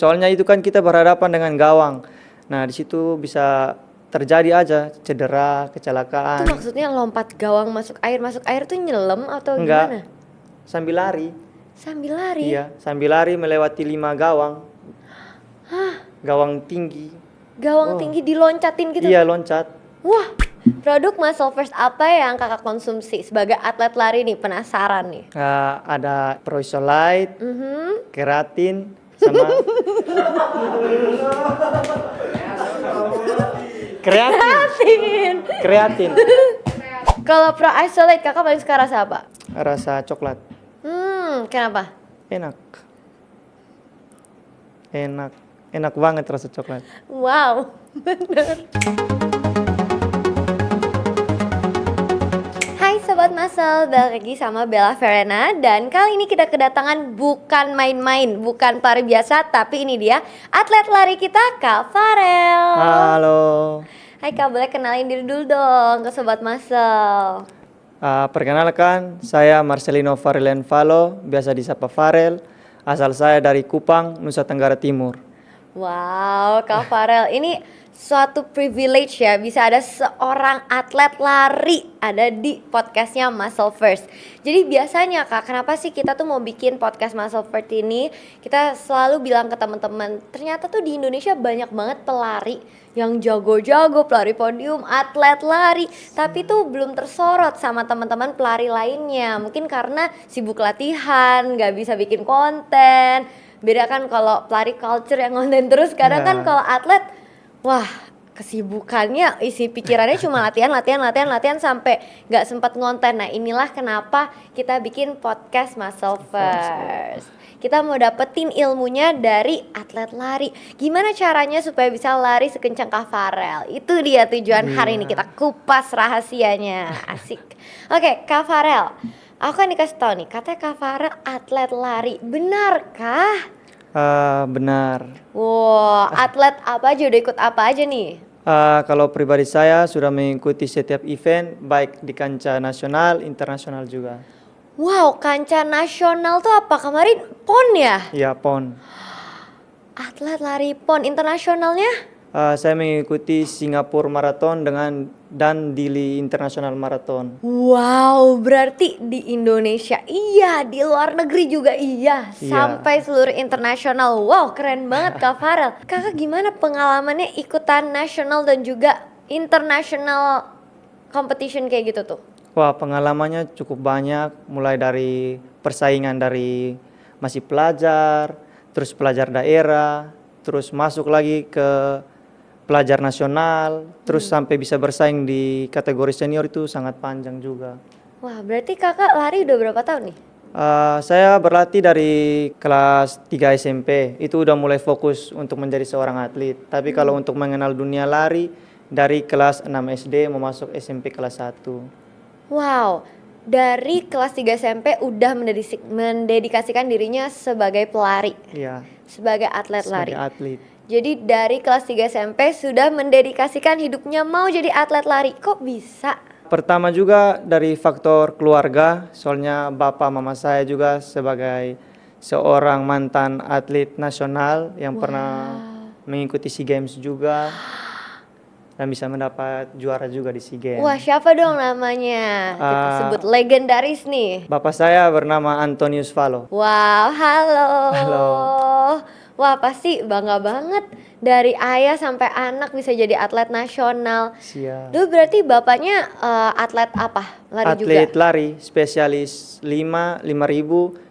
Soalnya itu kan kita berhadapan dengan gawang. Nah, di situ bisa terjadi aja cedera, Itu kecelakaan. maksudnya lompat gawang masuk air tuh nyelam atau Enggak, gimana? sambil lari. Sambil lari? Iya, sambil lari melewati 5 gawang. Gawang tinggi. Gawang Oh, tinggi diloncatin gitu? iya loncat. Wah, produk Muscle First apa yang kakak konsumsi sebagai atlet lari nih? Penasaran nih. Ada Proisolite, Mhm. keratin, sama kreatin. Kreatin. Kalau Pro Isolate kakak paling suka rasa apa? Rasa coklat. Kenapa? Enak. Enak. Enak banget rasa coklat. Wow, bener. Hai Sobat Muscle, balik lagi sama Bella Verena. Dan kali ini kita kedatangan bukan main-main, bukan pelari biasa, tapi ini dia atlet lari kita, Kak Farel. Halo. Hai Kak, boleh kenalin diri dulu dong ke Sobat Muscle. Perkenalkan, saya Marcelino Farelen Falo, biasa disapa Farel. Asal saya dari Kupang, Nusa Tenggara Timur. Wow, Kak Farel, ini suatu privilege ya bisa ada seorang atlet lari ada di podcastnya Muscle First. Jadi biasanya Kak, kenapa sih kita tuh mau bikin podcast Muscle First ini? Kita selalu bilang ke teman-teman, ternyata tuh di Indonesia banyak banget pelari yang jago-jago, pelari podium, atlet lari, tapi tuh belum tersorot sama teman-teman pelari lainnya. Mungkin karena sibuk latihan, nggak bisa bikin konten. Beda kan kalau pelari culture yang konten terus, kadang kan kalau atlet, wah kesibukannya isi pikirannya cuma latihan sampai nggak sempat ngonten. Nah inilah kenapa kita bikin podcast Muscle First. Kita mau dapetin ilmunya dari atlet lari. Gimana caranya supaya bisa lari sekencang Kak Farel? Itu dia tujuan hari ini, kita kupas rahasianya. Asik. Oke, Kak Farel, aku kan dikasih tahu nih, katanya Kak Farel atlet lari. Benarkah? Benar. Wow, atlet apa aja, udah ikut apa aja nih? Kalau pribadi saya sudah mengikuti setiap event, baik di kancah nasional, internasional juga. Wow, kancah nasional tuh apa? Kemarin PON ya? Ya, PON. Atlet lari PON, internasionalnya? Saya mengikuti Singapura Marathon dan Dili International Marathon. Wow, berarti di Indonesia iya, di luar negeri juga iya, sampai seluruh internasional. Wow, keren banget Kak Farel. Kakak gimana pengalamannya ikutan nasional dan juga international competition kayak gitu tuh? Wah, pengalamannya cukup banyak, mulai dari persaingan dari masih pelajar, terus pelajar daerah, terus masuk lagi ke pelajar nasional, terus sampai bisa bersaing di kategori senior itu sangat panjang juga. Wah, berarti kakak lari udah berapa tahun nih? Saya berlatih dari kelas 3 SMP, itu udah mulai fokus untuk menjadi seorang atlet. Tapi kalau untuk mengenal dunia lari, dari kelas 6 SD mau masuk SMP kelas 1. Wow, dari kelas 3 SMP udah mendedikasikan dirinya sebagai pelari, Iya, sebagai atlet lari. sebagai atlet. Jadi dari kelas 3 SMP sudah mendedikasikan hidupnya mau jadi atlet lari. Kok bisa? Pertama juga dari faktor keluarga, soalnya bapak mama saya juga sebagai seorang mantan atlet nasional yang pernah mengikuti SEA Games juga dan bisa mendapat juara juga di SEA Games. Wah, siapa dong namanya? Kita sebut legendaris nih. Bapak saya bernama Antonius Falo. Wow, halo. Halo. Wah, pasti bangga banget dari ayah sampai anak bisa jadi atlet nasional. Siap. Dulu berarti bapaknya atlet apa? Lari juga? Atlet lari, spesialis 5.000,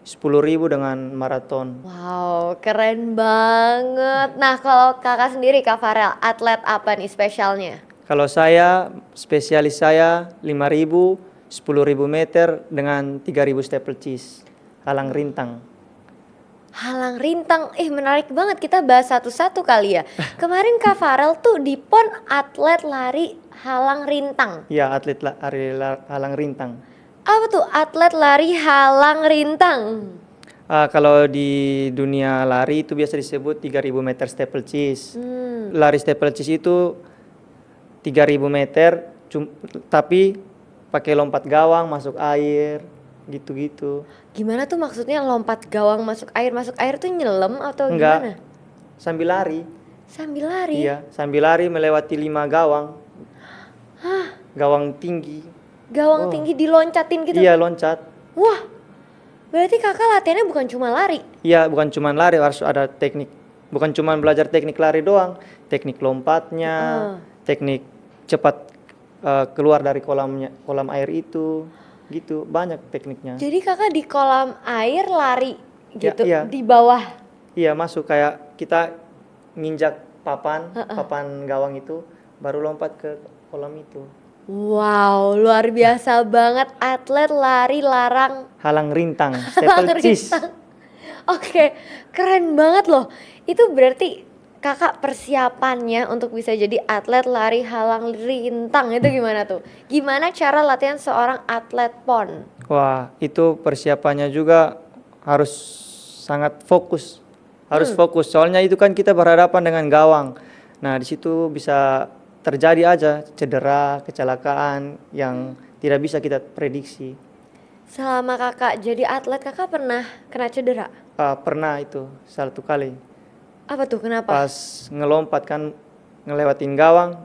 10.000 dengan maraton. Wow, keren banget. Nah, kalau kakak sendiri, Kak Farel, atlet apa nih spesialnya? Kalau saya, spesialis saya 5.000, 10.000 meter dengan 3.000 steeplechase, halang rintang. Halang rintang, menarik banget, kita bahas satu-satu kali ya. Kemarin Kak Farel tuh di PON atlet lari halang rintang. Ya, atlet halang rintang. Apa tuh atlet lari halang rintang? Kalau di dunia lari itu biasa disebut 3.000 meter steeplechase. Lari steeplechase itu 3.000 meter, tapi pakai lompat gawang, masuk air, gitu-gitu. Gimana tuh maksudnya lompat gawang masuk air tuh nyelam atau Enggak. gimana? sambil lari. Sambil lari? Iya, sambil lari melewati 5 gawang. Gawang tinggi. Gawang Oh. tinggi diloncatin gitu? Iya, loncat. Wah, berarti kakak latihannya bukan cuma lari? Iya, bukan cuma lari, harus ada teknik. Bukan cuma belajar teknik lari doang, teknik lompatnya, teknik cepat keluar dari kolam air itu, gitu. Banyak tekniknya. Jadi kakak di kolam air lari gitu, iya. di bawah? Iya, masuk kayak kita nginjak papan gawang itu, baru lompat ke kolam itu. Wow, luar biasa banget, atlet lari larang Halang rintang, Halang steeplechase. rintang. Oke, keren banget loh. Itu berarti kakak persiapannya untuk bisa jadi atlet lari halang rintang itu gimana tuh? Gimana cara latihan seorang atlet PON? Wah, itu persiapannya juga harus sangat fokus. Harus fokus, soalnya itu kan kita berhadapan dengan gawang. Nah, di situ bisa terjadi aja cedera, kecelakaan yang tidak bisa kita prediksi. Selama kakak jadi atlet, kakak pernah kena cedera? Pernah itu, 1 kali. Apa tuh, kenapa? Pas ngelompat kan, ngelewatin gawang,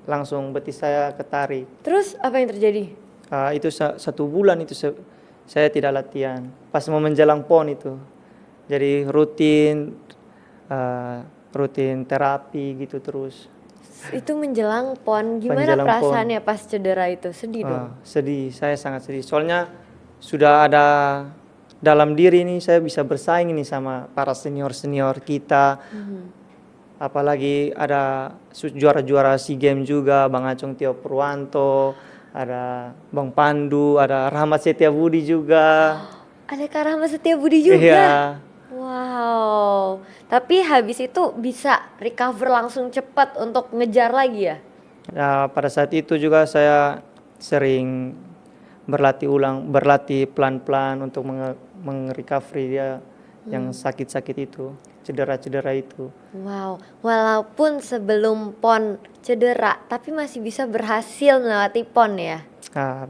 langsung betis saya ketarik. Terus apa yang terjadi? Itu 1 bulan itu saya tidak latihan. Pas mau menjelang PON itu. Jadi rutin terapi gitu terus. Itu menjelang PON, gimana Menjelang perasaannya pas cedera itu? Sedih dong? Sedih, saya sangat sedih. Soalnya sudah ada dalam diri nih, saya bisa bersaing ini sama para senior-senior kita. Apalagi ada juara-juara SEA Games juga, Bang Acung Tio Purwanto, ada Bang Pandu, ada Rahmat Setiabudi juga. Ada Kak Rahmat Setiabudi juga? Iya. Wow, tapi habis itu bisa recover langsung cepat untuk ngejar lagi ya? Nah, pada saat itu juga saya sering berlatih pelan-pelan untuk meng-recovery dia yang sakit-sakit itu, cedera-cedera itu. Wow, walaupun sebelum PON cedera, tapi masih bisa berhasil melewati PON ya?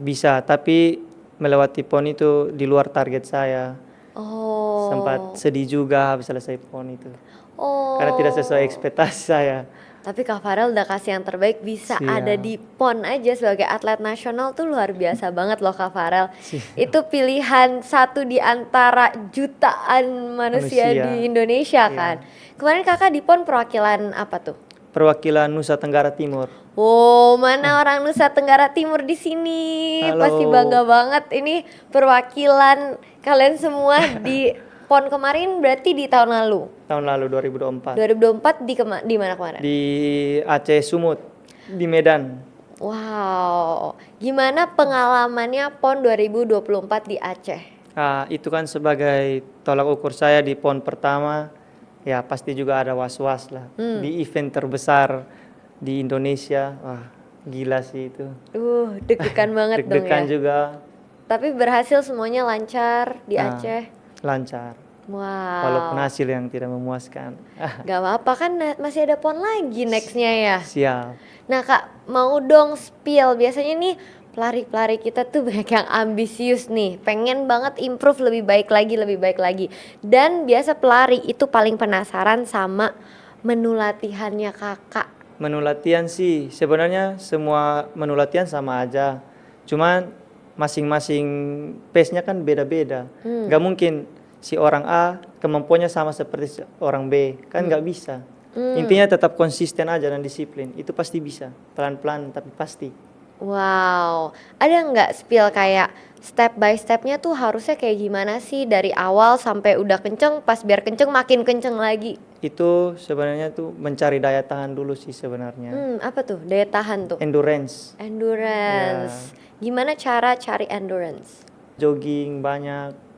Bisa, tapi melewati PON itu di luar target saya. Oh. Sempat sedih juga habis selesai PON itu. Oh. Karena tidak sesuai ekspektasi saya. Tapi Kak Farel udah kasih yang terbaik, bisa Siap. ada di PON aja sebagai atlet nasional tuh luar biasa banget loh Kak Farel. Itu pilihan satu di antara jutaan manusia di Indonesia kan. Kemarin kakak di PON perwakilan apa tuh? Perwakilan Nusa Tenggara Timur. Wow, mana orang Nusa Tenggara Timur di sini? Halo. Pasti bangga banget. Ini perwakilan kalian semua di PON kemarin, berarti di tahun lalu. Tahun lalu 2024. 2024 di mana kemarin? Di Aceh Sumut, di Medan. Wow, gimana pengalamannya PON 2024 di Aceh? Itu kan sebagai tolak ukur saya di PON pertama, ya pasti juga ada was-was lah. Di event terbesar di Indonesia, wah gila sih itu. Deg-degan banget dong ya. Deg-degan juga. Tapi berhasil semuanya lancar di Aceh? Lancar. Wow. Walaupun hasil yang tidak memuaskan. Gak apa-apa kan, masih ada PON lagi nextnya ya. Siap. Nah Kak, mau dong spill. Biasanya nih pelari-pelari kita tuh banyak yang ambisius nih, pengen banget improve lebih baik lagi. Dan biasa pelari itu paling penasaran sama menu latihannya kakak. Menu latihan sih sebenarnya semua menu latihan sama aja. Cuman masing-masing pace-nya kan beda-beda. Gak mungkin si orang A kemampuannya sama seperti orang B, kan nggak bisa. Intinya tetap konsisten aja dan disiplin, itu pasti bisa, pelan-pelan tapi pasti. Wow, ada nggak spill kayak step by stepnya tuh harusnya kayak gimana sih dari awal sampai udah kenceng, pas biar kenceng makin kenceng lagi? Itu sebenarnya tuh mencari daya tahan dulu sih sebenarnya. Apa tuh daya tahan tuh? Endurance. Endurance. Gimana cara cari endurance? Jogging banyak,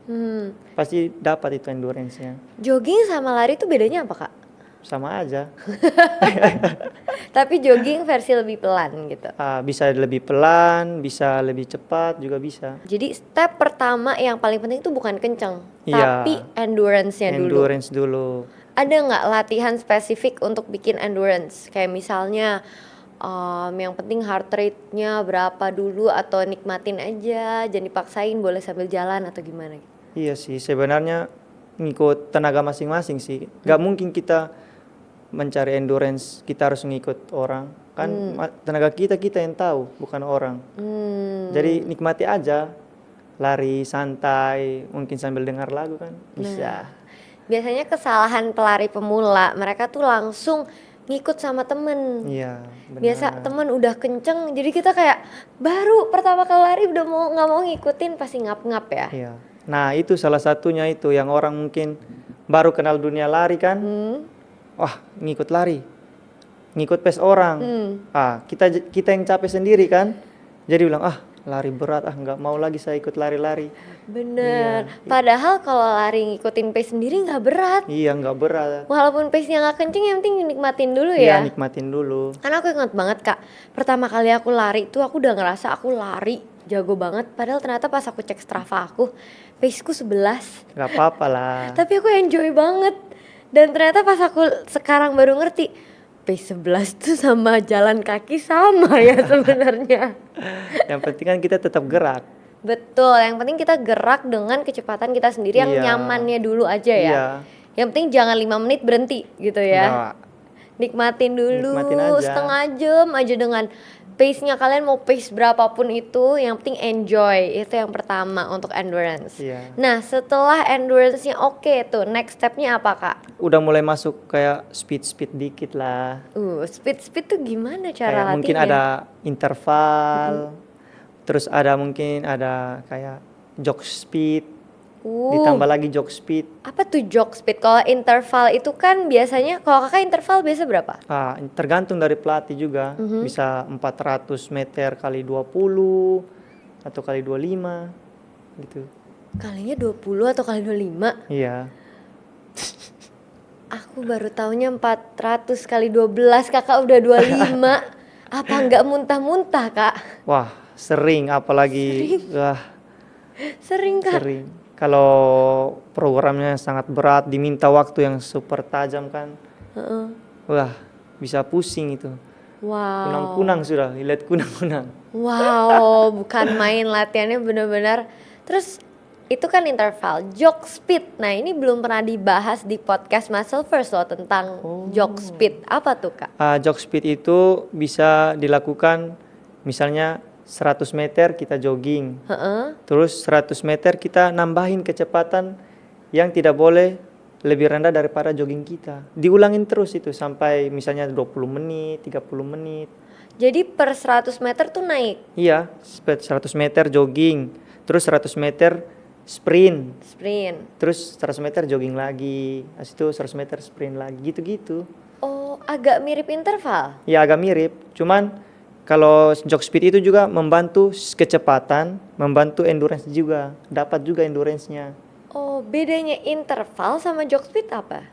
pasti dapat itu endurance-nya. Jogging sama lari tuh bedanya apa Kak? Sama aja. Tapi jogging versi lebih pelan gitu. Bisa lebih pelan, bisa lebih cepat juga bisa. Jadi step pertama yang paling penting itu bukan kenceng, Iya. tapi endurance-nya dulu. Endurance dulu. Ada nggak latihan spesifik untuk bikin endurance? Kayak misalnya yang penting heart rate-nya berapa dulu, atau nikmatin aja, jangan dipaksain, boleh sambil jalan atau gimana gitu. Iya sih, sebenarnya ngikut tenaga masing-masing sih. Gak mungkin kita mencari endurance kita harus ngikut orang. Kan tenaga kita yang tahu, bukan orang. Jadi nikmati aja, lari santai, mungkin sambil dengar lagu kan bisa. Biasanya kesalahan pelari pemula, mereka tuh langsung ngikut sama temen. Iya, benar. Biasa temen udah kenceng, jadi kita kayak baru pertama kali lari udah nggak mau ngikutin, pasti ngap-ngap ya. Iya. Nah itu salah satunya itu yang orang mungkin baru kenal dunia lari kan, wah ngikut lari, ngikut pace orang. Kita yang capek sendiri kan, jadi bilang lari berat, nggak mau lagi saya ikut lari-lari. Bener. Padahal kalau lari ngikutin pace sendiri nggak berat. Iya nggak berat. Walaupun pace-nya nggak kenceng, yang penting nikmatin dulu Iya ya. nikmatin dulu. Karena aku ingat banget Kak, pertama kali aku lari tuh aku udah ngerasa aku lari jago banget. Padahal ternyata pas aku cek Strava aku, paceku 11. Nggak apa-apa lah. Tapi aku enjoy banget. Dan ternyata pas aku sekarang baru ngerti, pace 11 tuh sama jalan kaki sama ya sebenarnya. Yang penting kan kita tetap gerak. Betul, yang penting kita gerak dengan kecepatan kita sendiri yang Iya. nyamannya dulu aja ya. Iya. Yang penting jangan 5 menit berhenti gitu ya. Nggak, Nikmatin dulu Nikmatin aja. setengah jam aja dengan pace-nya. Kalian mau pace berapapun itu, yang penting enjoy. Itu yang pertama untuk endurance. Iya. Nah, setelah endurance-nya oke tuh, next step-nya apa Kak? Udah mulai masuk kayak speed dikit lah. Speed tuh gimana cara Kayak latihnya? mungkin ada interval, terus mungkin ada kayak jog speed, ditambah lagi jog speed. Apa tuh jog speed? Kalau interval itu kan biasanya, kalau Kakak interval biasa berapa? Tergantung dari pelatih juga, bisa 400 meter kali 20 atau kali 25 gitu. Kalinya 20 atau kali 25? Iya. Aku baru taunya 400 kali 12, Kakak udah 25. Apa nggak muntah-muntah Kak? Wah, sering apalagi Sering Kak? sering. Kalau programnya sangat berat, diminta waktu yang super tajam kan. Wah, bisa pusing itu. Wow. Kunang-kunang sudah, lihat kunang-kunang. Wow, bukan main latihannya benar-benar. Terus itu kan interval, jog speed. Nah, ini belum pernah dibahas di podcast Muscle First loh tentang jog speed. Apa tuh Kak? Jog speed itu bisa dilakukan misalnya 100 meter kita jogging. Terus 100 meter kita nambahin kecepatan yang tidak boleh lebih rendah daripada jogging kita. Diulangin terus itu sampai misalnya 20 menit, 30 menit. Jadi per 100 meter tuh naik? Iya, 100 meter jogging, terus 100 meter sprint, terus 100 meter jogging lagi, habis itu 100 meter sprint lagi, gitu-gitu. Oh, agak mirip interval? Ya agak mirip, cuman kalau jog speed itu juga membantu kecepatan, membantu endurance juga, dapat juga endurance-nya. Oh, bedanya interval sama jog speed apa?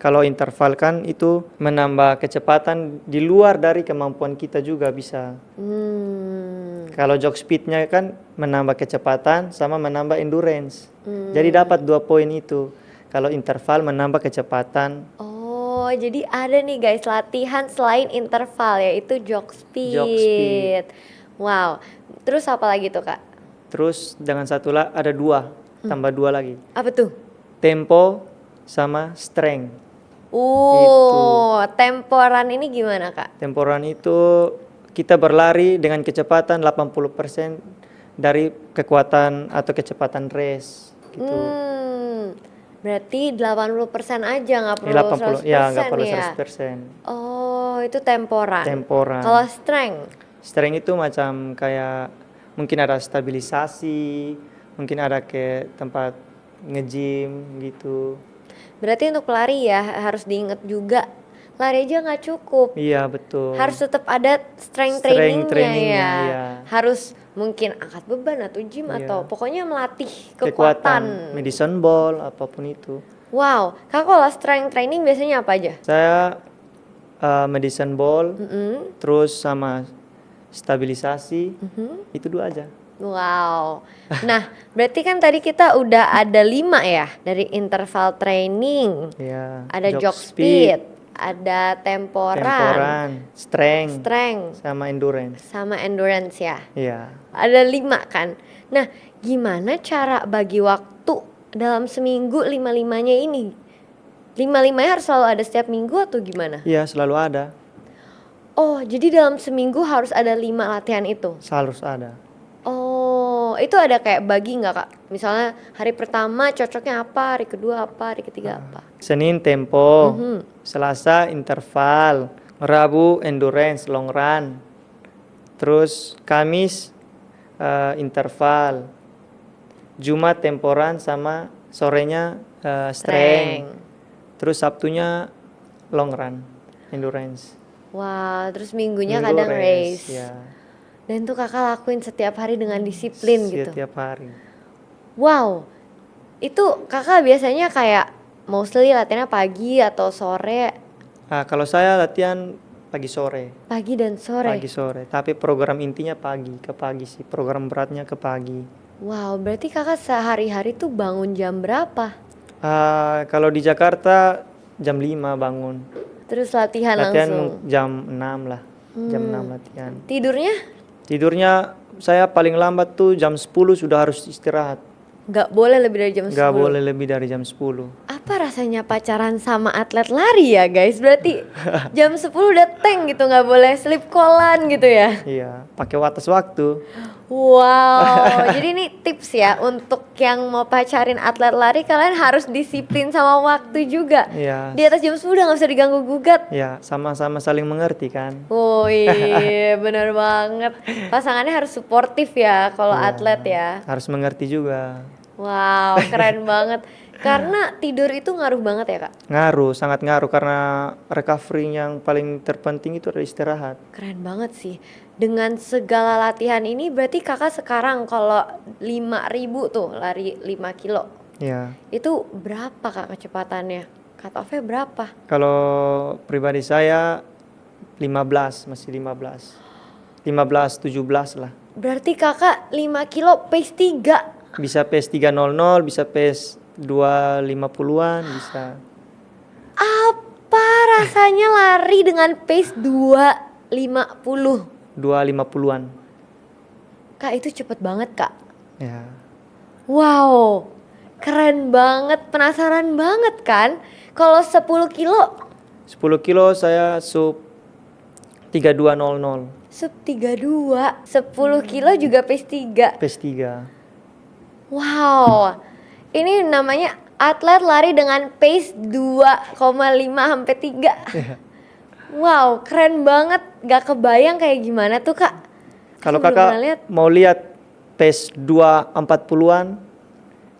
Kalau interval kan itu menambah kecepatan di luar dari kemampuan kita juga bisa. Kalau jog speednya kan menambah kecepatan sama menambah endurance. Jadi dapat 2 poin itu. Kalau interval menambah kecepatan. Oh, jadi ada nih guys latihan selain interval yaitu jog speed. Jog speed. Wow. Terus apa lagi tuh Kak? Terus dengan satu ada 2, tambah 2 lagi. Apa tuh? Tempo sama strength. Temporan ini gimana Kak? Temporan itu kita berlari dengan kecepatan 80% dari kekuatan atau kecepatan race gitu. Berarti 80% aja, nggak perlu 100% ya, nggak perlu ya? 100%. Oh, itu temporan. Temporan. Kalau strength? Strength itu macam kayak mungkin ada stabilisasi, mungkin ada ke tempat nge-gym gitu. Berarti untuk pelari ya harus diingat juga, lari aja nggak cukup. Iya betul. Harus tetap ada strength trainingnya ya. Iya. Harus mungkin angkat beban atau gym atau pokoknya melatih kekuatan. Kekuatan, medicine ball, apapun itu. Wow, Kak kalau strength training biasanya apa aja? Saya medicine ball, terus sama stabilisasi, itu 2 aja. Wow. Nah, berarti kan tadi kita udah ada 5 ya, dari interval training, Ya, ada jog speed, ada temporan, strength, sama endurance ya. Iya. Ada 5 kan. Nah, gimana cara bagi waktu dalam seminggu 5-5-nya ini? 5-5-nya harus selalu ada setiap minggu atau gimana? Iya, selalu ada. Oh, jadi dalam seminggu harus ada 5 latihan itu? Harus ada. Oh, itu ada kayak bagi nggak Kak? Misalnya hari pertama cocoknya apa, hari kedua apa, hari ketiga apa? Senin tempo, Mhm. Selasa interval, Rabu endurance long run, terus Kamis interval, Jumat temporan sama sorenya strength, terus Sabtunya long run endurance. Wah, terus minggunya Minggu kadang race. ya, Dan tuh Kakak lakuin setiap hari dengan disiplin gitu. setiap hari. Wow, itu Kakak biasanya kayak mostly latihannya pagi atau sore? Kalau saya latihan pagi sore. Pagi dan sore. Pagi sore, tapi program intinya ke pagi sih, program beratnya ke pagi. Wow, berarti Kakak sehari-hari tuh bangun jam berapa? Kalau di Jakarta jam 5 bangun. Terus latihan Latihan langsung. jam 6 lah. Jam 6 latihan. Tidurnya Tidurnya saya paling lambat tuh jam 10 sudah harus istirahat. nggak boleh lebih dari jam 10. Nggak boleh lebih dari jam 10. Apa rasanya pacaran sama atlet lari ya guys? Berarti jam 10 udah tank gitu, nggak boleh sleep callan gitu ya? Iya, pakai batas waktu. Wow, jadi ini tips ya untuk yang mau pacarin atlet lari, kalian harus disiplin sama waktu juga. Iya. Di atas jam 10 udah nggak bisa diganggu gugat. Ya, sama-sama saling mengerti kan. Oh iya, bener banget. Pasangannya harus suportif ya kalau Iya, atlet ya. harus mengerti juga. Wow, keren banget. Karena tidur itu ngaruh banget ya Kak? Ngaruh, sangat ngaruh karena recovery yang paling terpenting itu adalah istirahat. Keren banget sih. Dengan segala latihan ini berarti Kakak sekarang kalau 5.000 tuh lari 5 kilo. Ya, Itu berapa Kak kecepatannya? Cut off-nya berapa? kalau pribadi saya 15, masih 15. 15, 17 lah. Berarti Kakak 5 kilo pace 3. Bisa pace 300, bisa pace 250-an, bisa. Apa rasanya lari dengan pace 250? 250-an. Kak itu cepet banget Kak. Ya. Wow, keren banget, penasaran banget kan? Kalau 10 kilo 10 kilo saya sub 3200, sub 32, 10 kilo juga pace 3. pace 3. Wow, ini namanya atlet lari dengan pace 2,5 sampai 3. Wow, keren banget. Gak kebayang kayak gimana tuh Kak. Kalau Aku belum pernah kakak lihat. mau lihat pace 240-an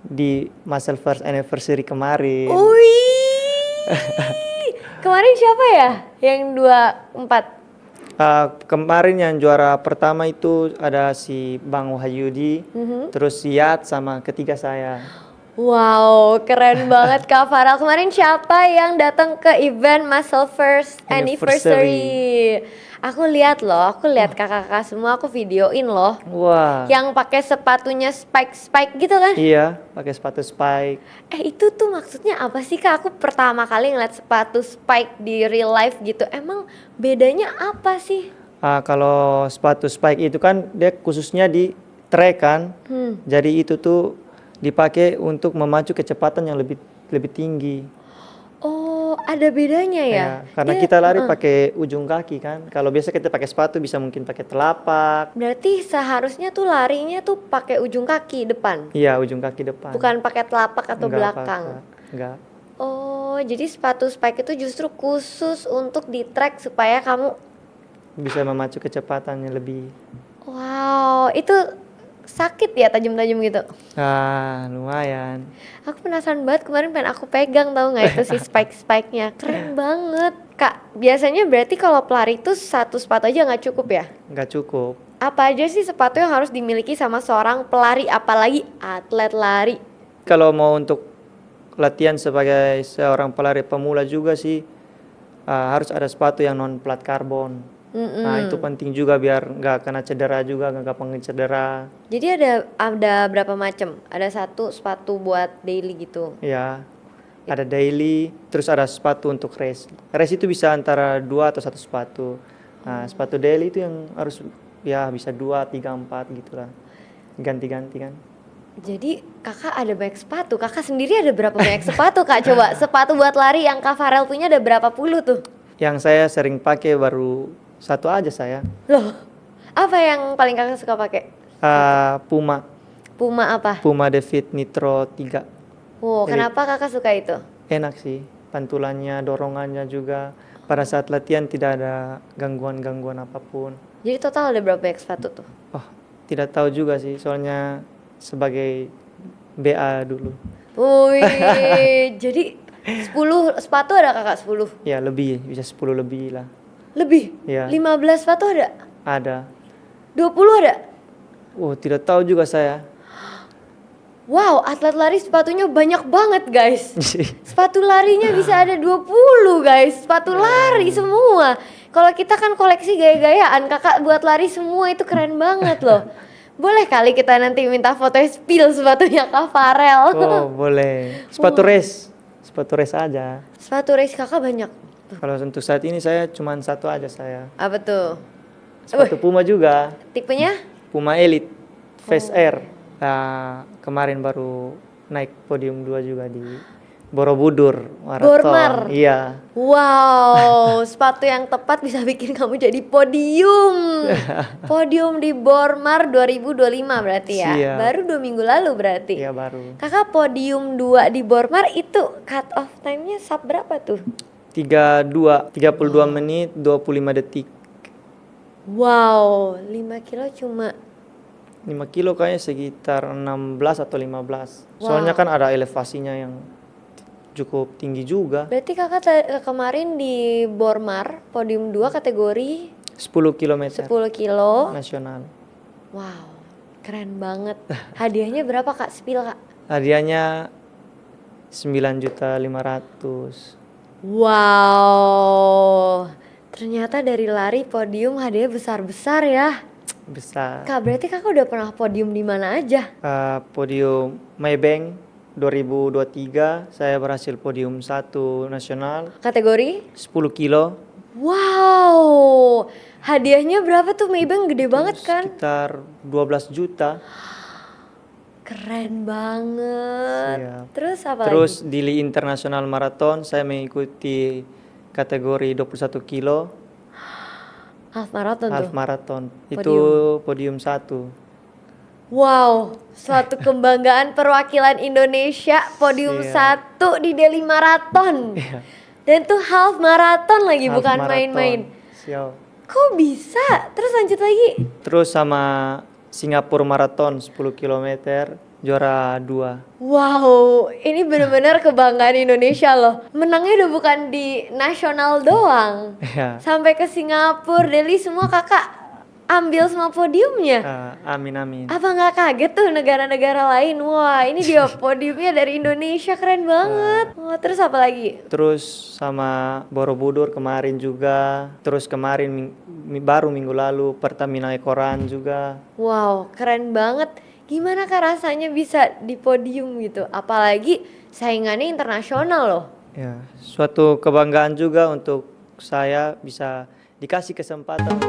di Muscle First Anniversary kemarin. Wih, kemarin siapa ya yang 24? Kemarin yang juara pertama itu ada si Bang Wahyudi, terus Siat sama ketiga saya. Wow, keren banget Kak Farel. Kemarin siapa yang datang ke event Muscle First Anniversary? Aku lihat kakak-kakak semua, aku videoin loh. Wah, Yang pakai sepatunya spike gitu kan? iya, pakai sepatu spike. Itu tuh maksudnya apa sih Kak? Aku pertama kali ngeliat sepatu spike di real life gitu. Emang bedanya apa sih? Kalau sepatu spike itu kan dia khususnya di track kan, jadi itu tuh dipakai untuk memacu kecepatan yang lebih tinggi. Oh, ada bedanya ya? Ya, karena kita lari pakai ujung kaki kan. Kalau biasa kita pakai sepatu bisa mungkin pakai telapak. Berarti seharusnya tuh larinya tuh pakai ujung kaki depan, Iya, ujung kaki depan. bukan pakai telapak atau Enggak belakang. apa-apa. Enggak. Oh, jadi sepatu spike itu justru khusus untuk di track supaya kamu. Bisa memacu kecepatannya lebih. Wow, itu sakit ya tajam-tajam gitu. Lumayan. Aku penasaran banget, kemarin pengen aku pegang, tahu nggak itu si spike-spike-nya. Keren banget. Kak, biasanya berarti kalau pelari itu satu sepatu aja nggak cukup ya? Enggak cukup. Apa aja sih sepatu yang harus dimiliki sama seorang pelari, apalagi atlet lari? Kalau mau untuk latihan sebagai seorang pelari pemula juga sih harus ada sepatu yang non plat karbon. Nah, itu penting juga biar nggak kena cedera juga, nggak gampang cedera. Jadi ada berapa macam? Ada satu sepatu buat daily gitu. Ya, ada daily, terus ada sepatu untuk race. Race itu bisa antara 2 atau 1 sepatu. Nah, sepatu daily itu yang harus ya bisa 2, 3, 4 gitulah. Ganti-ganti kan. Jadi kakak ada banyak sepatu. Kakak sendiri ada berapa banyak sepatu kak? Coba sepatu buat lari yang Kak Farel punya ada berapa puluh tuh? Yang saya sering pakai baru satu aja saya. Loh, apa yang paling kakak suka pakai? Puma. Puma apa? Puma Defit Nitro 3. Wow, Jadi- kenapa kakak suka itu? Enak sih. Pantulannya, dorongannya juga. Pada saat latihan tidak ada gangguan-gangguan apapun. Jadi total ada berapa banyak sepatu tuh? Oh, tidak tahu juga sih. Soalnya sebagai BA dulu. Wih, jadi 10 sepatu ada kakak 10? Ya lebih, bisa 10 lebih lah. Lebih? Ya. 15 sepatu ada? Ada. 20 ada? Oh, tidak tahu juga saya. Wow, atlet lari sepatunya banyak banget guys. Sepatu larinya bisa ada 20 guys. Sepatu lari semua. Kalau kita kan koleksi gaya-gayaan, kakak buat lari semua itu keren banget loh. Boleh kali kita nanti minta foto spill sepatunya Kak Farel. Oh, boleh. Sepatu race. Sepatu race aja. Sepatu race kakak banyak. Kalau untuk saat ini saya cuma satu aja saya. Apa tuh? Sepatu Puma juga. Tipenya? Puma Elite Fast Air. Kemarin baru naik podium 2 juga di Borobudur Marathon. Bormar. Iya. Wow, sepatu yang tepat bisa bikin kamu jadi podium. Podium di Bormar 2025 berarti ya? Siap. Baru 2 minggu lalu berarti? Iya baru. Kakak podium 2 di Bormar itu cut off time-nya sub berapa tuh? 32 menit 25 detik. Wow, 5 kilo cuma 5 kilo kayaknya sekitar 16 atau 15. Wow. Soalnya kan ada elevasinya yang cukup tinggi juga. berarti kakak kemarin di Bormar podium 2 kategori 10 km 10 kilo. nasional. Wow, keren banget. Hadiahnya berapa kak? Spill kak. Hadiahnya 9.500.000. Wow, ternyata dari lari podium hadiah besar-besar ya. Besar. Kak, berarti kakak udah pernah podium di mana aja? Podium Maybank 2023 saya berhasil podium 1 nasional Kategori? 10 kilo. Wow, hadiahnya berapa tuh? Maybank gede banget kan? Sekitar 12 juta. Keren banget. Siap. Terus apa Terus lagi? di Li Internasional Marathon saya mengikuti kategori 21 kilo Half marathon half tuh. marathon. Itu podium 1. Wow, suatu kebanggaan perwakilan Indonesia podium Siap. 1 di Delhi Marathon. Iya. Dan tuh half marathon lagi, Half bukan marathon. main-main. Siap. Kok bisa? Terus lanjut lagi. Terus sama Singapura Marathon 10 km juara 2. Wow, ini bener-bener kebanggaan Indonesia loh. Menangnya udah bukan di nasional doang. Ya. Sampai ke Singapura, Delhi semua kakak ambil semua podiumnya. Amin amin. Apa nggak kaget tuh negara-negara lain? Wah, ini dia podiumnya dari Indonesia, keren banget. Wah, terus apa lagi? Terus sama Borobudur kemarin juga. Terus kemarin baru minggu lalu Pertamina Ekoran juga. Wow, keren banget. Gimana kak rasanya bisa di podium gitu? Apalagi saingannya internasional loh. Ya, suatu kebanggaan juga untuk saya bisa dikasih kesempatan.